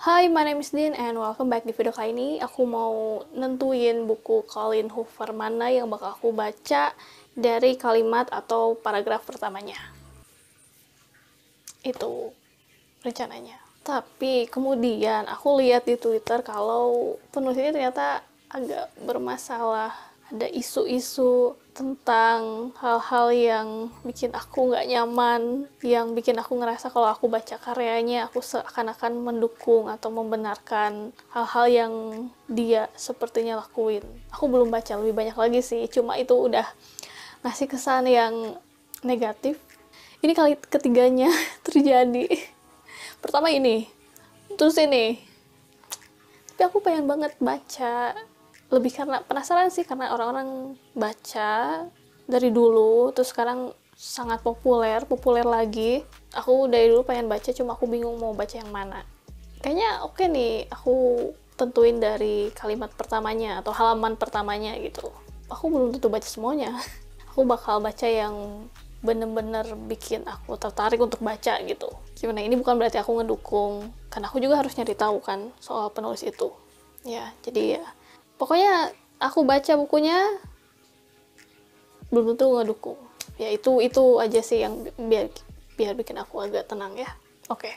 Hai, my name is Dean and welcome back. Di video kali ini aku mau nentuin buku Colleen Hoover mana yang bakal aku baca dari kalimat atau paragraf pertamanya. Itu rencananya. Tapi kemudian aku lihat di Twitter kalau penulis ini ternyata agak bermasalah. Ada isu-isu tentang hal-hal yang bikin aku nggak nyaman, yang bikin aku ngerasa kalau aku baca karyanya, aku seakan-akan mendukung atau membenarkan hal-hal yang dia sepertinya lakuin. Aku belum baca lebih banyak lagi sih, cuma itu udah ngasih kesan yang negatif. Ini kali ketiganya terjadi. Pertama ini, terus ini. Tapi aku pengen banget baca. Lebih karena penasaran sih, karena orang-orang baca dari dulu, terus sekarang sangat populer lagi. Aku dari dulu pengen baca, cuma aku bingung mau baca yang mana. Kayaknya oke nih, aku tentuin dari kalimat pertamanya atau halaman pertamanya gitu. Aku belum tentu baca semuanya. Aku bakal baca yang bener-bener bikin aku tertarik untuk baca gitu. Gimana, ini bukan berarti aku ngedukung, karena aku juga harus nyari tahu kan soal penulis itu. Ya, jadi ya pokoknya aku baca bukunya belum tentu ngedukung. Ya itu aja sih yang biar bikin aku agak tenang ya. Oke.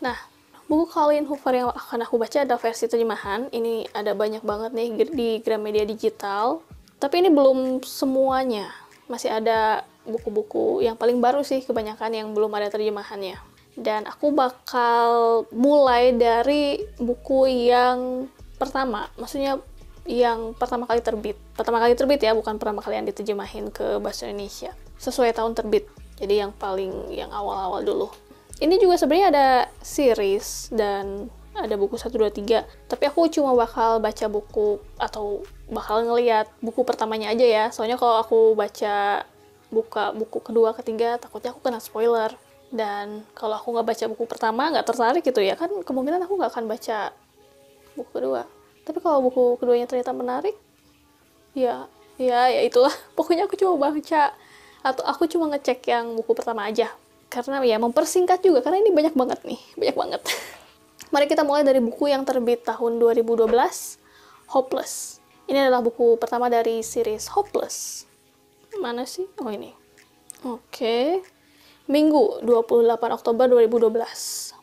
Nah, buku Colleen Hoover yang akan aku baca ada versi terjemahan. Ini ada banyak banget nih di Gramedia Digital. Tapi ini belum semuanya. Masih ada buku-buku yang paling baru sih kebanyakan yang belum ada terjemahannya. Dan aku bakal mulai dari buku yang pertama, maksudnya yang pertama kali terbit ya, bukan pertama kali yang diterjemahin ke bahasa Indonesia sesuai tahun terbit, jadi yang awal-awal dulu. Ini juga sebenarnya ada series dan ada buku 1, 2, 3, tapi aku cuma bakal baca buku atau bakal ngeliat buku pertamanya aja ya, soalnya kalau aku buka buku kedua, ketiga, takutnya aku kena spoiler. Dan kalau aku nggak baca buku pertama, nggak tertarik gitu ya kan, kemungkinan aku nggak akan baca buku kedua. Tapi kalau buku keduanya ternyata menarik, ya itulah. Pokoknya aku cuma baca atau aku cuma ngecek yang buku pertama aja. Karena ya mempersingkat juga, karena ini banyak banget nih, banyak banget. Mari kita mulai dari buku yang terbit tahun 2012, Hopeless. Ini adalah buku pertama dari series Hopeless. Mana sih? Oh ini. Oke. Minggu 28 Oktober 2012,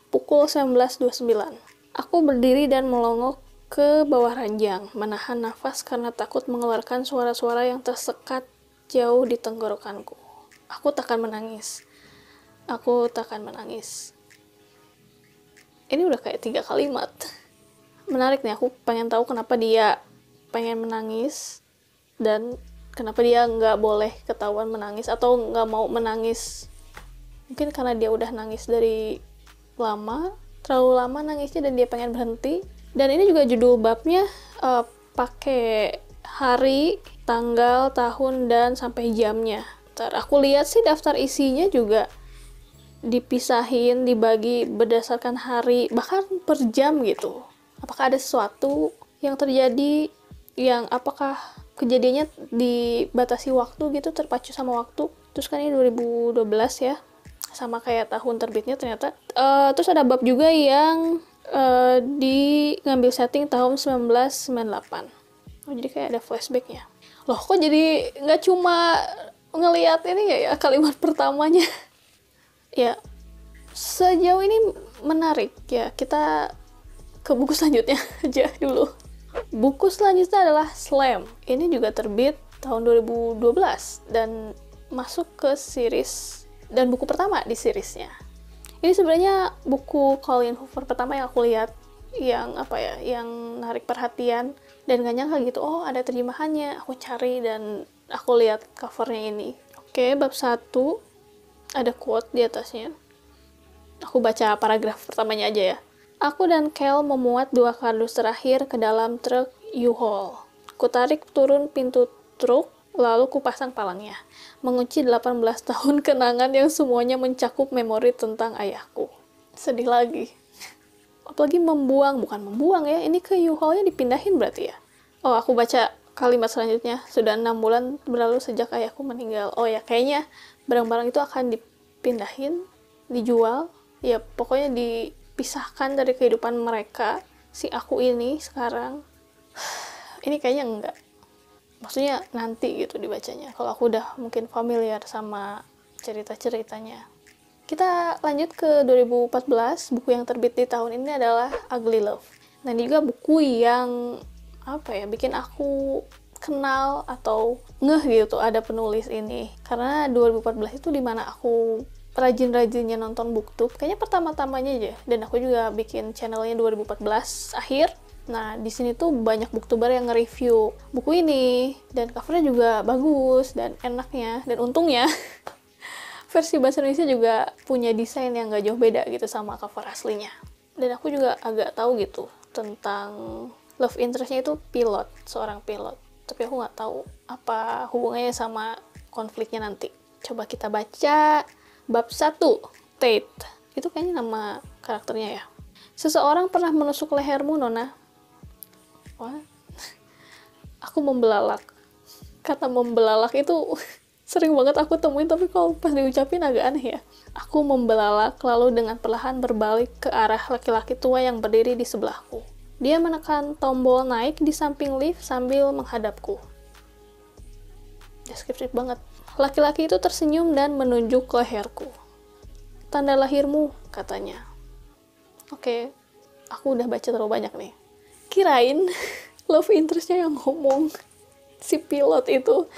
pukul 19.29. Aku berdiri dan melongok ke bawah ranjang, menahan nafas karena takut mengeluarkan suara-suara yang tersekat jauh di tenggorokanku. Aku takkan menangis. Aku takkan menangis. Ini udah kayak 3 kalimat. Menarik nih, aku pengen tahu kenapa dia pengen menangis dan kenapa dia nggak boleh ketahuan menangis atau nggak mau menangis. Mungkin karena dia udah nangis dari terlalu lama nangisnya dan dia pengen berhenti. Dan ini juga judul babnya pakai hari, tanggal, tahun, dan sampai jamnya. Ntar aku lihat sih daftar isinya juga dipisahin, dibagi berdasarkan hari, bahkan per jam gitu. Apakah ada sesuatu yang terjadi, yang apakah kejadiannya dibatasi waktu gitu, terpacu sama waktu. Terus kan ini 2012 ya, sama kayak tahun terbitnya ternyata. Terus ada bab juga yang ngambil setting tahun 1998. Oh, jadi kayak ada flashbacknya. Loh, kok jadi nggak cuma ngelihat ini ya kalimat pertamanya. Ya, sejauh ini menarik ya. Kita ke buku selanjutnya aja dulu. Buku selanjutnya adalah Slam. Ini juga terbit tahun 2012 dan masuk ke series dan buku pertama di seriesnya. Ini sebenarnya buku Colleen Hoover pertama yang aku lihat, yang narik perhatian dan gak nyangka gitu, oh ada terjemahannya. Aku cari dan aku lihat covernya ini. Oke, bab 1 ada quote di atasnya. Aku baca paragraf pertamanya aja ya. Aku dan Kel memuat 2 kardus terakhir ke dalam truk U-Haul. Kutarik turun pintu truk, lalu kupasang palangnya, mengunci 18 tahun kenangan yang semuanya mencakup memori tentang ayahku. Sedih lagi. Apalagi bukan membuang ya, ini ke U-Haul-nya dipindahin berarti ya. Oh, aku baca kalimat selanjutnya, sudah 6 bulan berlalu sejak ayahku meninggal. Oh ya, kayaknya barang-barang itu akan dipindahin, dijual, ya pokoknya pisahkan dari kehidupan mereka, si aku ini sekarang, ini kayaknya enggak. Maksudnya nanti gitu dibacanya, kalau aku udah mungkin familiar sama cerita-ceritanya. Kita lanjut ke 2014, buku yang terbit di tahun ini adalah Ugly Love. Nah, ini juga buku yang bikin aku kenal atau ngeh gitu ada penulis ini. Karena 2014 itu dimana aku rajin-rajinnya nonton booktube, kayaknya pertama-tamanya aja. Dan aku juga bikin channelnya 2014 akhir. Nah, di sini tuh banyak booktuber yang nge-review buku ini, dan covernya juga bagus dan enaknya, dan untungnya versi bahasa Indonesia juga punya desain yang gak jauh beda gitu sama cover aslinya. Dan aku juga agak tahu gitu tentang love interest-nya itu pilot, seorang pilot. Tapi aku gak tahu apa hubungannya sama konfliknya nanti. Coba kita baca bab 1, Tate. Itu kayaknya nama karakternya ya. Seseorang pernah menusuk lehermu, Nona. Wah, aku membelalak. Kata membelalak itu sering banget aku temuin, tapi kalau pas diucapin agak aneh ya. Aku membelalak, lalu dengan perlahan berbalik ke arah laki-laki tua yang berdiri di sebelahku. Dia menekan tombol naik di samping lift sambil menghadapku. Deskriptif banget. Laki-laki itu tersenyum dan menunjuk leherku. Tanda lahirmu, katanya. Oke, aku udah baca terlalu banyak nih. Kirain love interest-nya yang ngomong si pilot itu.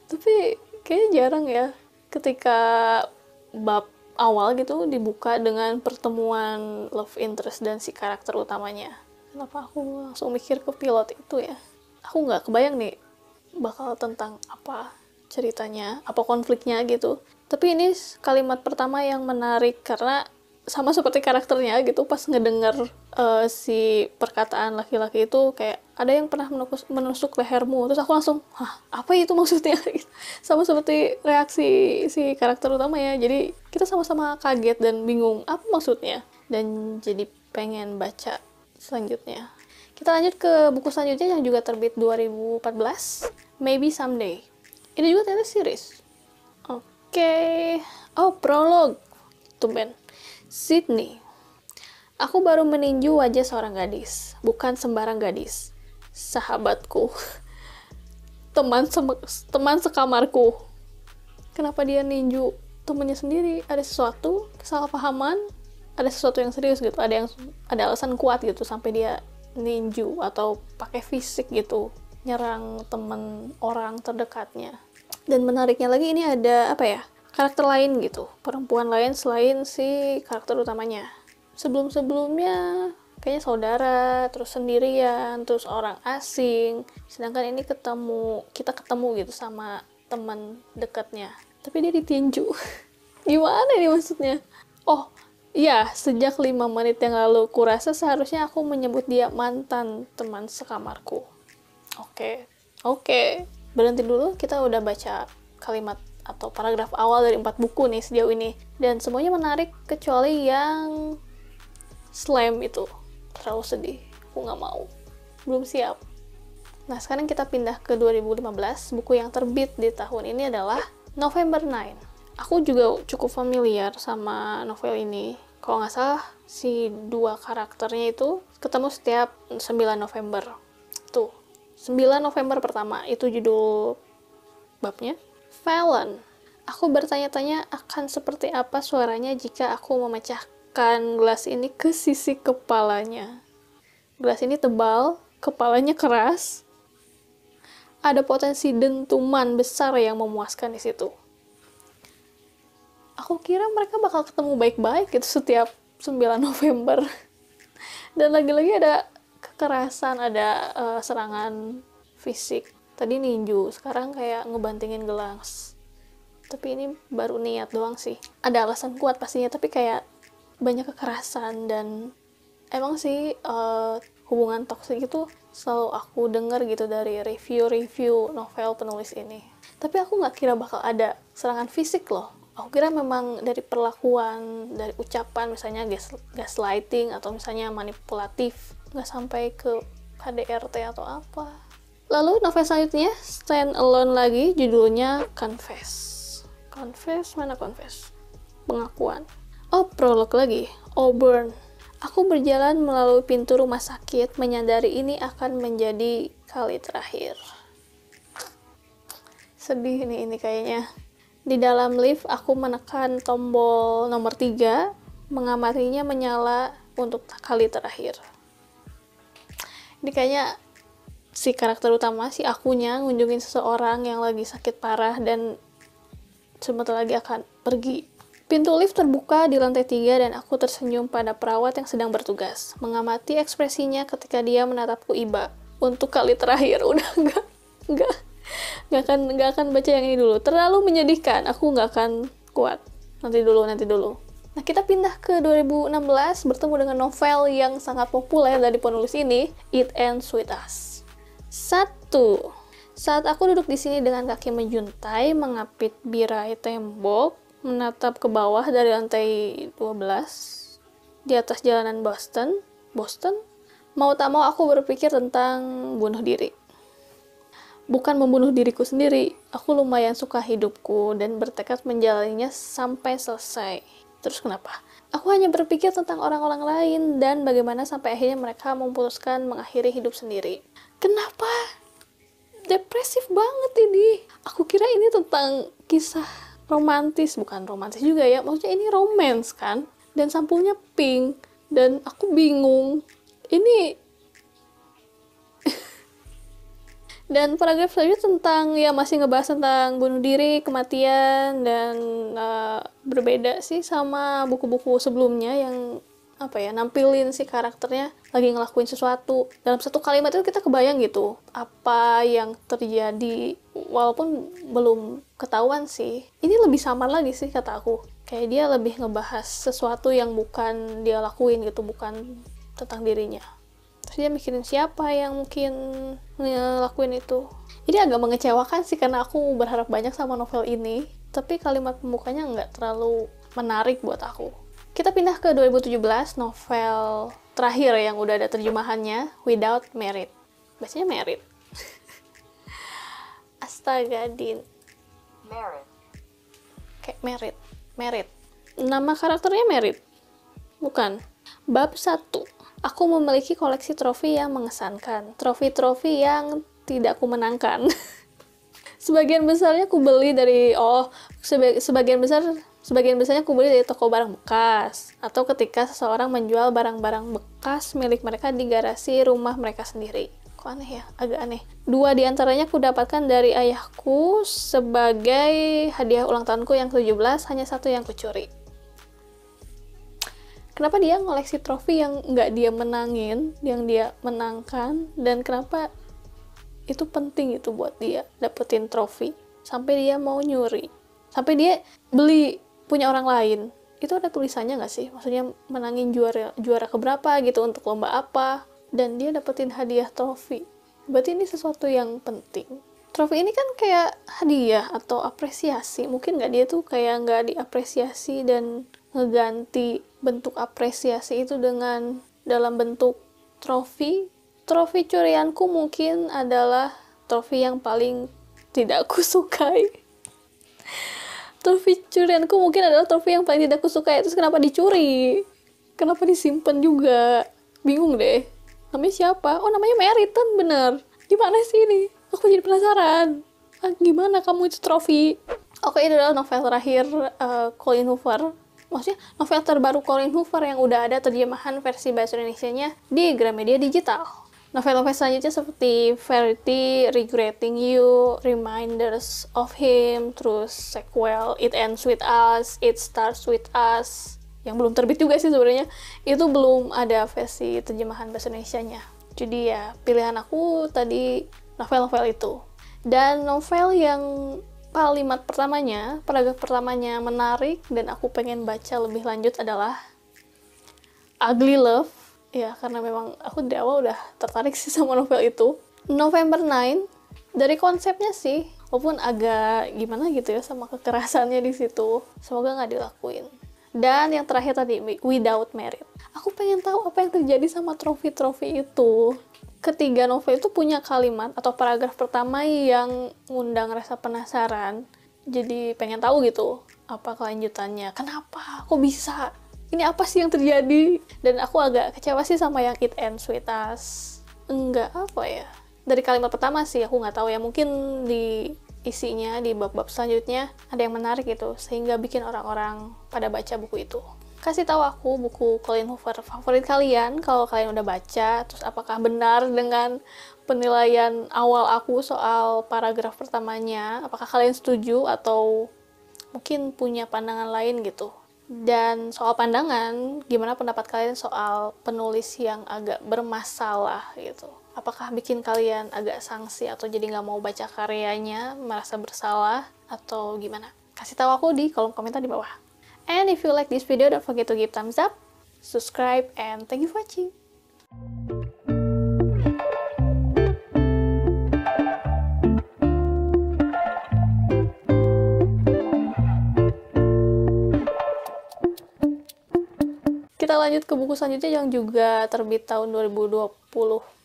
Tapi kayaknya jarang ya ketika bab awal gitu dibuka dengan pertemuan love interest dan si karakter utamanya. Kenapa aku langsung mikir ke pilot itu ya? Aku nggak kebayang nih bakal tentang apa ceritanya, apa konfliknya gitu. Tapi ini kalimat pertama yang menarik karena sama seperti karakternya gitu, pas ngedenger si perkataan laki-laki itu kayak ada yang pernah menusuk lehermu, terus aku langsung, hah, apa itu maksudnya? Sama seperti reaksi si karakter utama ya, jadi kita sama-sama kaget dan bingung apa maksudnya, dan jadi pengen baca selanjutnya. Kita lanjut ke buku selanjutnya yang juga terbit 2014, Maybe Someday. Ini juga teleseries. Oke. Oh, prolog. Tumben. Sydney. Aku baru meninju wajah seorang gadis, bukan sembarang gadis. Sahabatku. Teman sekamarku. Kenapa dia ninju temennya sendiri? Ada sesuatu kesalahpahaman, ada sesuatu yang serius gitu, ada alasan kuat gitu sampai dia ninju atau pakai fisik gitu nyerang temen orang terdekatnya. Dan menariknya lagi ini ada karakter lain gitu, perempuan lain selain si karakter utamanya. Sebelumnya kayaknya saudara, terus sendirian, terus orang asing, sedangkan ini kita ketemu gitu sama teman dekatnya, tapi dia ditinju. Gimana ini maksudnya? Oh iya, sejak 5 menit yang lalu kurasa seharusnya aku menyebut dia mantan teman sekamarku. Oke. Berhenti dulu, kita udah baca kalimat atau paragraf awal dari 4 buku nih sejauh ini. Dan semuanya menarik, kecuali yang slam itu. Terlalu sedih, aku nggak mau. Belum siap. Nah, sekarang kita pindah ke 2015. Buku yang terbit di tahun ini adalah November 9. Aku juga cukup familiar sama novel ini. Kalau nggak salah, si 2 karakternya itu ketemu setiap 9 November. Tuh. 9 November pertama, itu judul babnya. Fallon. Aku bertanya-tanya akan seperti apa suaranya jika aku memecahkan gelas ini ke sisi kepalanya. Gelas ini tebal, kepalanya keras. Ada potensi dentuman besar yang memuaskan di situ. Aku kira mereka bakal ketemu baik-baik gitu setiap 9 November. Dan lagi-lagi ada kekerasan, ada serangan fisik. Tadi ninju, sekarang kayak ngebantingin gelas. Tapi ini baru niat doang sih. Ada alasan kuat pastinya, tapi kayak banyak kekerasan. Dan emang sih hubungan toksik itu selalu aku dengar gitu dari review-review novel penulis ini. Tapi aku nggak kira bakal ada serangan fisik loh. Aku kira memang dari perlakuan, dari ucapan, misalnya gaslighting atau misalnya manipulatif, nggak sampai ke KDRT atau apa. Lalu novel selanjutnya, Stand Alone lagi, judulnya Confess. Confess? Mana Confess? Pengakuan. Oh, prolog lagi. Auburn. Aku berjalan melalui pintu rumah sakit, menyadari ini akan menjadi kali terakhir. Sedih nih ini kayaknya. Di dalam lift, aku menekan tombol nomor 3, mengamatinya menyala untuk kali terakhir. Ini kayaknya si karakter utama, si akunya, ngunjungin seseorang yang lagi sakit parah dan sebentar lagi akan pergi. Pintu lift terbuka di lantai 3 dan aku tersenyum pada perawat yang sedang bertugas. Mengamati ekspresinya ketika dia menatapku iba. Untuk kali terakhir, udah nggak akan baca yang ini dulu. Terlalu menyedihkan, aku nggak akan kuat. Nanti dulu. Nah, kita pindah ke 2016 bertemu dengan novel yang sangat populer dari penulis ini, It Ends With Us. 1. Saat aku duduk di sini dengan kaki menjuntai, mengapit birai tembok, menatap ke bawah dari lantai 12, di atas jalanan Boston, mau tak mau aku berpikir tentang bunuh diri. Bukan membunuh diriku sendiri, aku lumayan suka hidupku dan bertekad menjalaninya sampai selesai. Terus kenapa? Aku hanya berpikir tentang orang-orang lain dan bagaimana sampai akhirnya mereka memutuskan mengakhiri hidup sendiri. Kenapa? Depresif banget ini. Aku kira ini tentang kisah romantis, bukan romantis juga ya, maksudnya ini romance kan, dan sampulnya pink, dan aku bingung, ini dan paragraf selanjutnya tentang, ya masih ngebahas tentang bunuh diri, kematian, dan berbeda sih sama buku-buku sebelumnya yang nampilin si karakternya lagi ngelakuin sesuatu. Dalam satu kalimat itu kita kebayang gitu apa yang terjadi, walaupun belum ketahuan sih. Ini lebih samar lagi sih kata aku. Kayak dia lebih ngebahas sesuatu yang bukan dia lakuin gitu, bukan tentang dirinya. Terus dia mikirin siapa yang mungkin ngelakuin itu. Ini agak mengecewakan sih karena aku berharap banyak sama novel ini, tapi kalimat pembukanya nggak terlalu menarik buat aku. Kita pindah ke 2017, novel terakhir yang udah ada terjemahannya, Without Merit. Bacanya Merit. Astaga, Din. Merit. Kayak Merit. Nama karakternya Merit? Bukan. Bab 1. Aku memiliki koleksi trofi yang mengesankan. Trofi-trofi yang tidak aku menangkan. Sebagian besarnya aku beli dari, sebagian besarnya aku beli dari toko barang bekas, atau ketika seseorang menjual barang-barang bekas milik mereka di garasi rumah mereka sendiri. Kok aneh ya? Agak aneh. 2 diantaranya aku dapatkan dari ayahku sebagai hadiah ulang tahunku yang 17, hanya 1 yang kucuri. Kenapa dia ngoleksi trofi yang nggak dia menangin, yang dia menangkan, dan kenapa itu penting itu buat dia dapetin trofi sampai dia mau nyuri, sampai dia beli punya orang lain. Itu ada tulisannya nggak sih? Maksudnya menangin juara keberapa gitu, untuk lomba apa, dan dia dapetin hadiah trofi. Berarti ini sesuatu yang penting. Trofi ini kan kayak hadiah atau apresiasi. Mungkin nggak, dia tuh kayak nggak diapresiasi dan ngeganti bentuk apresiasi itu dengan dalam bentuk trofi. Trofi curianku mungkin adalah trofi yang paling tidak aku sukai. Trofi curianku mungkin adalah trofi yang paling tidak aku sukai. Terus kenapa dicuri? Kenapa disimpan juga? Bingung deh. Namanya siapa? Oh, namanya Merit kan, bener. Gimana sih ini? Aku jadi penasaran. Gimana kamu itu trofi? Oke, ini adalah novel terakhir Colleen Hoover. Maksudnya novel terbaru Colleen Hoover yang udah ada terjemahan versi bahasa Indonesianya di Gramedia Digital. Novel-novel selanjutnya seperti Verity, Regretting You, Reminders of Him, terus sequel It Ends With Us, It Starts With Us, yang belum terbit juga sih sebenarnya. Itu belum ada versi terjemahan bahasa Indonesianya. Jadi ya, pilihan aku tadi novel-novel itu. Dan novel yang paragraf pertamanya menarik dan aku pengen baca lebih lanjut adalah Ugly Love. Ya, karena memang aku dari awal udah tertarik sih sama novel itu. November 9, dari konsepnya sih, walaupun agak gimana gitu ya sama kekerasannya di situ, semoga nggak dilakuin. Dan yang terakhir tadi, Without Merit. Aku pengen tahu apa yang terjadi sama trofi-trofi itu. Ketiga novel itu punya kalimat atau paragraf pertama yang ngundang rasa penasaran. Jadi pengen tahu gitu, apa kelanjutannya. Kenapa? Kok bisa? ini apa sih yang terjadi? Dan aku agak kecewa sih sama yang It Ends With Us. Enggak, apa ya, dari kalimat pertama sih aku nggak tahu ya, mungkin di isinya di bab-bab selanjutnya ada yang menarik gitu sehingga bikin orang-orang pada baca buku itu. Kasih tahu aku buku Colleen Hoover favorit kalian kalau kalian udah baca, terus apakah benar dengan penilaian awal aku soal paragraf pertamanya, apakah kalian setuju atau mungkin punya pandangan lain gitu. Dan soal pandangan, gimana pendapat kalian soal penulis yang agak bermasalah gitu? Apakah bikin kalian agak sanksi atau jadi nggak mau baca karyanya, merasa bersalah, atau gimana? Kasih tahu aku di kolom komentar di bawah. And if you like this video, don't forget to give thumbs up, subscribe, and thank you for watching. Kita lanjut ke buku selanjutnya yang juga terbit tahun 2020.